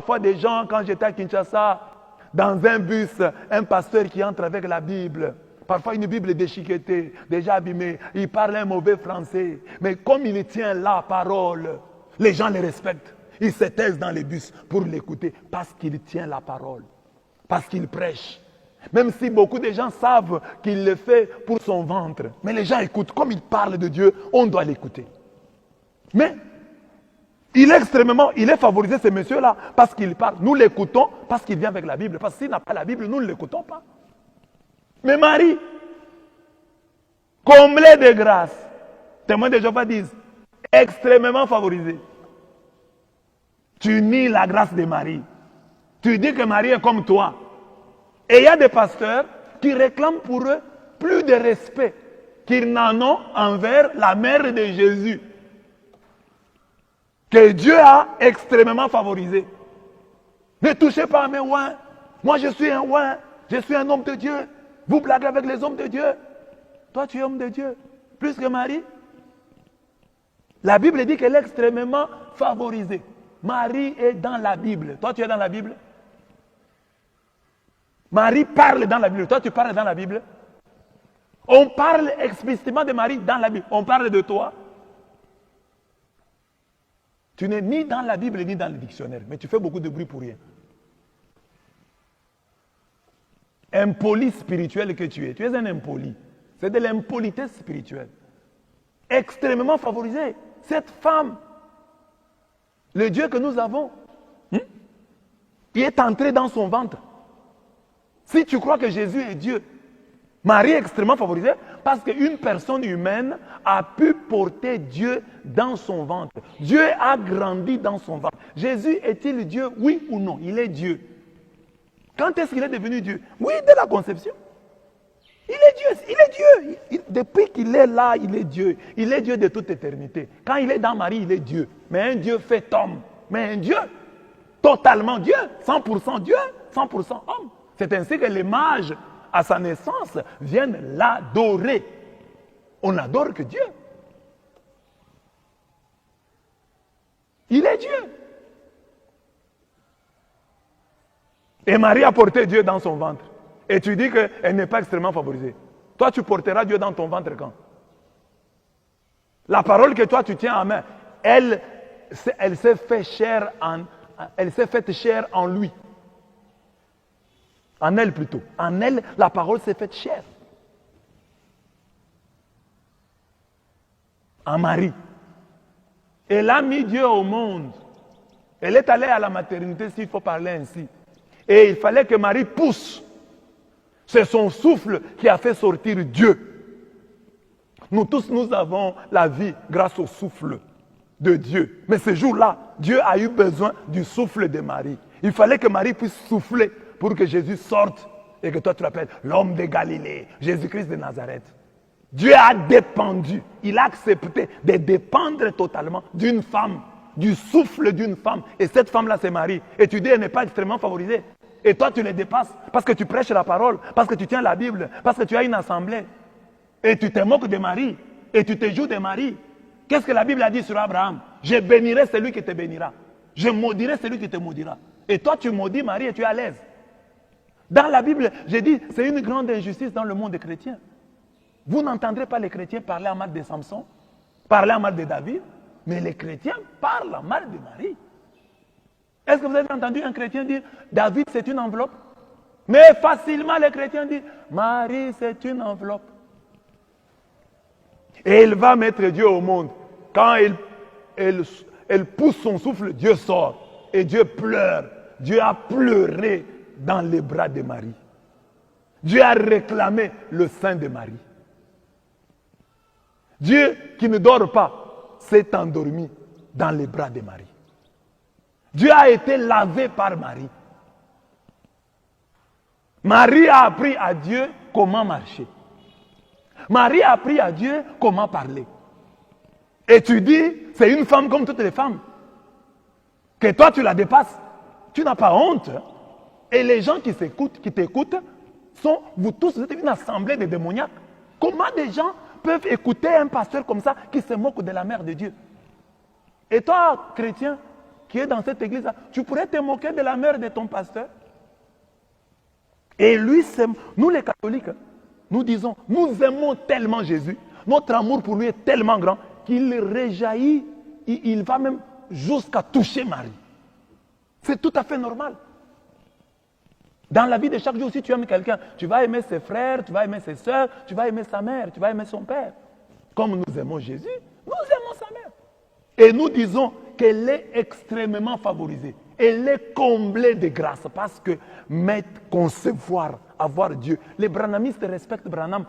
parfois des gens, quand j'étais à Kinshasa, dans un bus, un pasteur qui entre avec la Bible. Parfois une Bible déchiquetée, déjà abîmée. Il parle un mauvais français. Mais comme il tient la parole, les gens le respectent. Ils se taisent dans les bus pour l'écouter parce qu'il tient la parole. Parce qu'il prêche. Même si beaucoup de gens savent qu'il le fait pour son ventre. Mais les gens écoutent. Comme il parle de Dieu, on doit l'écouter. Mais il est favorisé, ce monsieur-là, parce qu'il parle. Nous l'écoutons parce qu'il vient avec la Bible. Parce que s'il n'a pas la Bible, nous ne l'écoutons pas. Mais Marie, comblée de grâce, témoins de Jéhovah disent, extrêmement favorisée. Tu nies la grâce de Marie. Tu dis que Marie est comme toi. Et il y a des pasteurs qui réclament pour eux plus de respect qu'ils n'en ont envers la mère de Jésus. Que Dieu a extrêmement favorisé. Ne touchez pas à mes ouins. Moi je suis un ouin. Je suis un homme de Dieu. Vous blaguez avec les hommes de Dieu. Toi tu es homme de Dieu. Plus que Marie. La Bible dit qu'elle est extrêmement favorisée. Marie est dans la Bible. Toi tu es dans la Bible. Marie parle dans la Bible. Toi tu parles dans la Bible. On parle explicitement de Marie dans la Bible. On parle de toi. Tu n'es ni dans la Bible ni dans le dictionnaire, mais tu fais beaucoup de bruit pour rien. Impoli spirituel que tu es un impoli. C'est de l'impolitesse spirituelle. Extrêmement favorisée. Cette femme, le Dieu que nous avons, il est entré dans son ventre. Si tu crois que Jésus est Dieu, Marie est extrêmement favorisée parce qu'une personne humaine a pu porter Dieu dans son ventre. Dieu a grandi dans son ventre. Jésus est-il Dieu? Oui ou non? Il est Dieu. Quand est-ce qu'il est devenu Dieu? Oui, dès la conception. Il est Dieu, il est Dieu. Depuis qu'il est là, il est Dieu. Il est Dieu de toute éternité. Quand il est dans Marie, il est Dieu. Mais un Dieu fait homme. Mais un Dieu, totalement Dieu, 100% Dieu, 100% homme. C'est ainsi que les mages, à sa naissance, viennent l'adorer. On n'adore que Dieu. Il est Dieu. Et Marie a porté Dieu dans son ventre. Et tu dis qu'elle n'est pas extrêmement favorisée. Toi, tu porteras Dieu dans ton ventre quand? La parole que toi, tu tiens en main, elle s'est faite chair en lui. En elle plutôt. En elle, la parole s'est faite chair. En Marie. Elle a mis Dieu au monde. Elle est allée à la maternité, s'il faut parler ainsi. Et il fallait que Marie pousse. C'est son souffle qui a fait sortir Dieu. Nous tous, nous avons la vie grâce au souffle de Dieu. Mais ce jour-là, Dieu a eu besoin du souffle de Marie. Il fallait que Marie puisse souffler pour que Jésus sorte et que toi tu l'appelles l'homme de Galilée, Jésus-Christ de Nazareth. Dieu a dépendu, il a accepté de dépendre totalement d'une femme, du souffle d'une femme. Et cette femme-là, c'est Marie. Et tu dis, elle n'est pas extrêmement favorisée. Et toi, tu les dépasses parce que tu prêches la parole, parce que tu tiens la Bible, parce que tu as une assemblée. Et tu te moques de Marie, et tu te joues de Marie. Qu'est-ce que la Bible a dit sur Abraham? Je bénirai celui qui te bénira. Je maudirai celui qui te maudira. Et toi, tu maudis Marie et tu es à l'aise. Dans la Bible, j'ai dit, c'est une grande injustice dans le monde des chrétiens. Vous n'entendrez pas les chrétiens parler en mal de Samson, parler en mal de David, mais les chrétiens parlent en mal de Marie. Est-ce que vous avez entendu un chrétien dire, David c'est une enveloppe? Mais facilement les chrétiens disent, Marie c'est une enveloppe. Et elle va mettre Dieu au monde. Quand elle pousse son souffle, Dieu sort. Et Dieu pleure. Dieu a pleuré dans les bras de Marie. Dieu a réclamé le sein de Marie. Dieu qui ne dort pas s'est endormi dans les bras de Marie. Dieu a été lavé par Marie. Marie a appris à Dieu comment marcher. Marie a appris à Dieu comment parler. Et tu dis, c'est une femme comme toutes les femmes. Que toi tu la dépasses. Tu n'as pas honte. Et les gens qui t'écoutent, sont, vous tous, vous êtes une assemblée de démoniaques. Comment des gens peuvent écouter un pasteur comme ça qui se moque de la mère de Dieu? Et toi, chrétien, qui est dans cette église-là, tu pourrais te moquer de la mère de ton pasteur. Et lui, nous les catholiques, nous disons, nous aimons tellement Jésus, notre amour pour lui est tellement grand qu'il réjaillit, il va même jusqu'à toucher Marie. C'est tout à fait normal. Dans la vie de chaque jour, si tu aimes quelqu'un, tu vas aimer ses frères, tu vas aimer ses soeurs, tu vas aimer sa mère, tu vas aimer son père. Comme nous aimons Jésus, nous aimons sa mère. Et nous disons qu'elle est extrêmement favorisée. Elle est comblée de grâce parce que concevoir, avoir Dieu. Les branhamistes respectent Branham